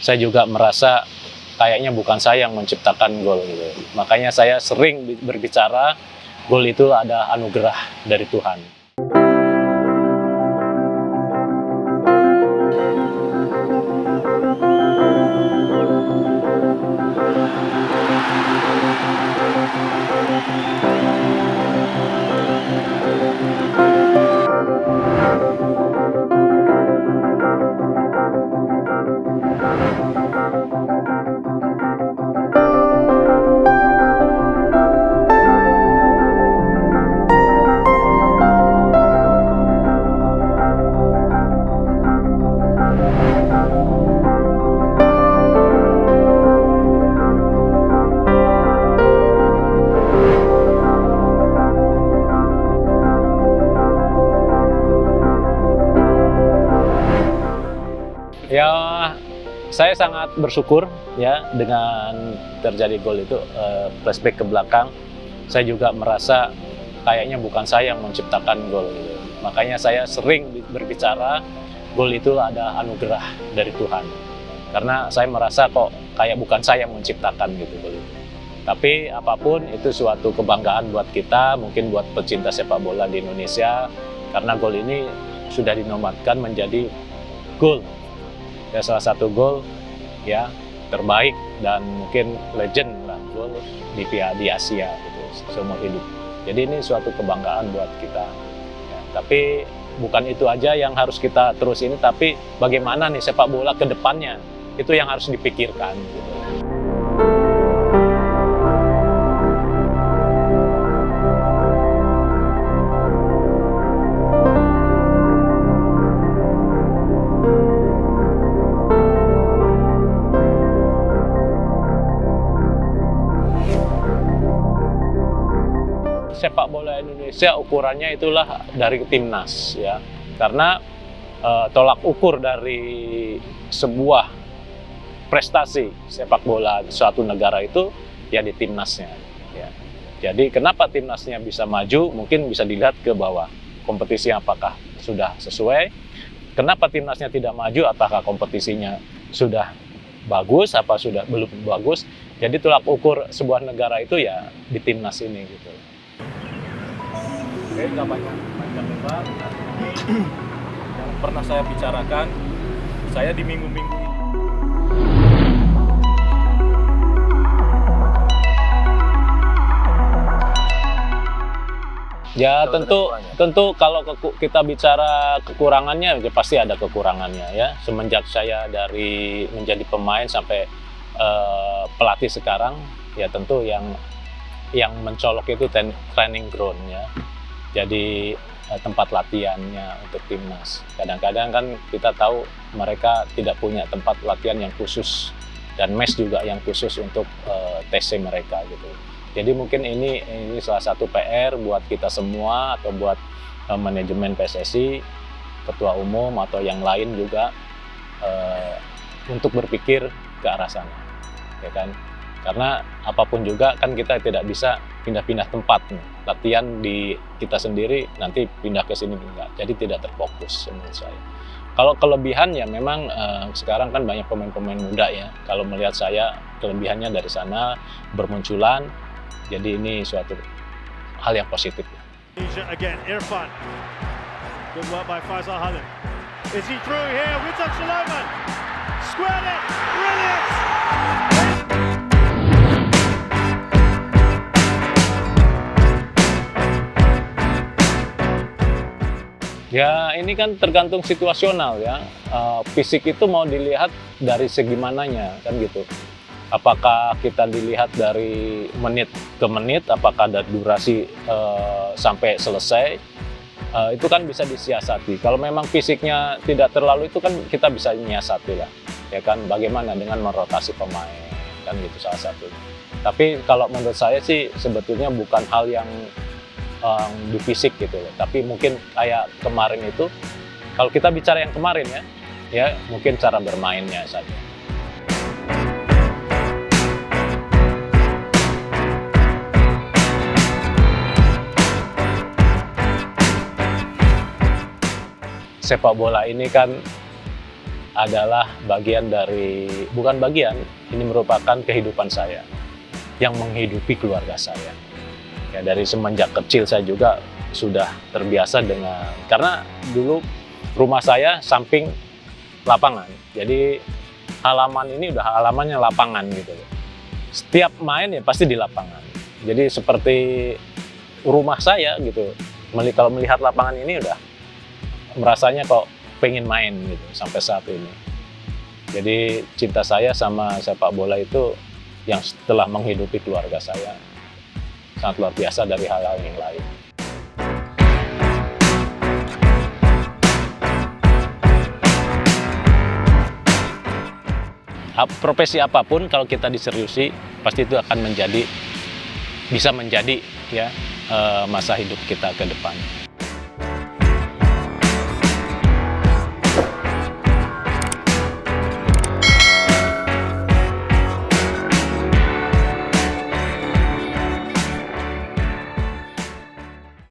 saya juga merasa kayaknya bukan saya yang menciptakan gol gitu. Makanya saya sering berbicara gol itu ada anugerah dari Tuhan. Ya, saya sangat bersyukur ya dengan terjadi gol itu. Flashback ke belakang, saya juga merasa kayaknya bukan saya yang menciptakan gol gitu. Makanya saya sering berbicara gol itu ada anugerah dari Tuhan. Karena saya merasa kok kayak bukan saya yang menciptakan gitu gol itu. Tapi apapun itu suatu kebanggaan buat kita, mungkin buat pecinta sepak bola di Indonesia, karena gol ini sudah dinobatkan menjadi gol. Ya, salah satu gol ya terbaik dan mungkin legend lah gol di Asia gitu seumur hidup. Jadi ini suatu kebanggaan buat kita. Ya, tapi bukan itu aja yang harus kita terus ini, tapi bagaimana nih sepak bola ke depannya itu yang harus dipikirkan. Gitu. Sepak bola Indonesia ukurannya itulah dari timnas ya, karena tolak ukur dari sebuah prestasi sepak bola suatu negara itu ya di timnasnya ya. Jadi kenapa timnasnya bisa maju, mungkin bisa dilihat ke bawah kompetisi apakah sudah sesuai, kenapa timnasnya tidak maju, apakah kompetisinya sudah bagus apa sudah belum bagus. Jadi tolak ukur sebuah negara itu ya di timnas ini gitu. Oke, nggak panjang lebar. Yang pernah saya bicarakan, saya di minggu-minggu ini. Ya tentu kalau kita bicara kekurangannya ya pasti ada kekurangannya ya. Semenjak saya dari menjadi pemain sampai pelatih sekarang ya tentu yang mencolok itu training ground ya. Jadi tempat latihannya untuk timnas. Kadang-kadang kan kita tahu mereka tidak punya tempat latihan yang khusus dan mes juga yang khusus untuk TC mereka gitu. Jadi mungkin ini salah satu PR buat kita semua atau buat manajemen PSSI, ketua umum atau yang lain juga untuk berpikir ke arah sana, ya kan? Karena apapun juga kan kita tidak bisa pindah-pindah tempat nih. Latihan di kita sendiri nanti pindah ke sini enggak. Jadi tidak terfokus menurut saya. Kalau kelebihan ya memang sekarang kan banyak pemain-pemain muda ya. Kalau melihat saya kelebihannya dari sana bermunculan. Jadi ini suatu hal yang positif. Again, Irfan. Good work by Faisal Halim. Is he through here? Witan Sulaiman. Squared it. Brilliant. Ya ini kan tergantung situasional ya, fisik itu mau dilihat dari segi mananya kan gitu. Apakah kita dilihat dari menit ke menit, apakah ada durasi sampai selesai, itu kan bisa disiasati. Kalau memang fisiknya tidak terlalu itu kan kita bisa menyiasati lah, ya kan bagaimana dengan merotasi pemain, kan gitu salah satu. Tapi kalau menurut saya sih sebetulnya bukan hal yang di fisik gitu loh, tapi mungkin kayak kemarin itu, kalau kita bicara yang kemarin ya mungkin cara bermainnya saja. Sepak bola ini kan adalah bagian dari, bukan bagian, ini merupakan kehidupan saya yang menghidupi keluarga saya. Ya, dari semenjak kecil saya juga sudah terbiasa dengan, karena dulu rumah saya samping lapangan, jadi halaman ini udah halamannya lapangan gitu. Setiap main ya pasti di lapangan. Jadi seperti rumah saya gitu. Kalau melihat lapangan ini udah merasanya kok pengen main gitu sampai saat ini. Jadi cinta saya sama sepak bola itu yang telah menghidupi keluarga saya sangat luar biasa dari hal-hal yang lain. Profesi apapun kalau kita diseriusi pasti itu akan bisa menjadi ya masa hidup kita ke depan.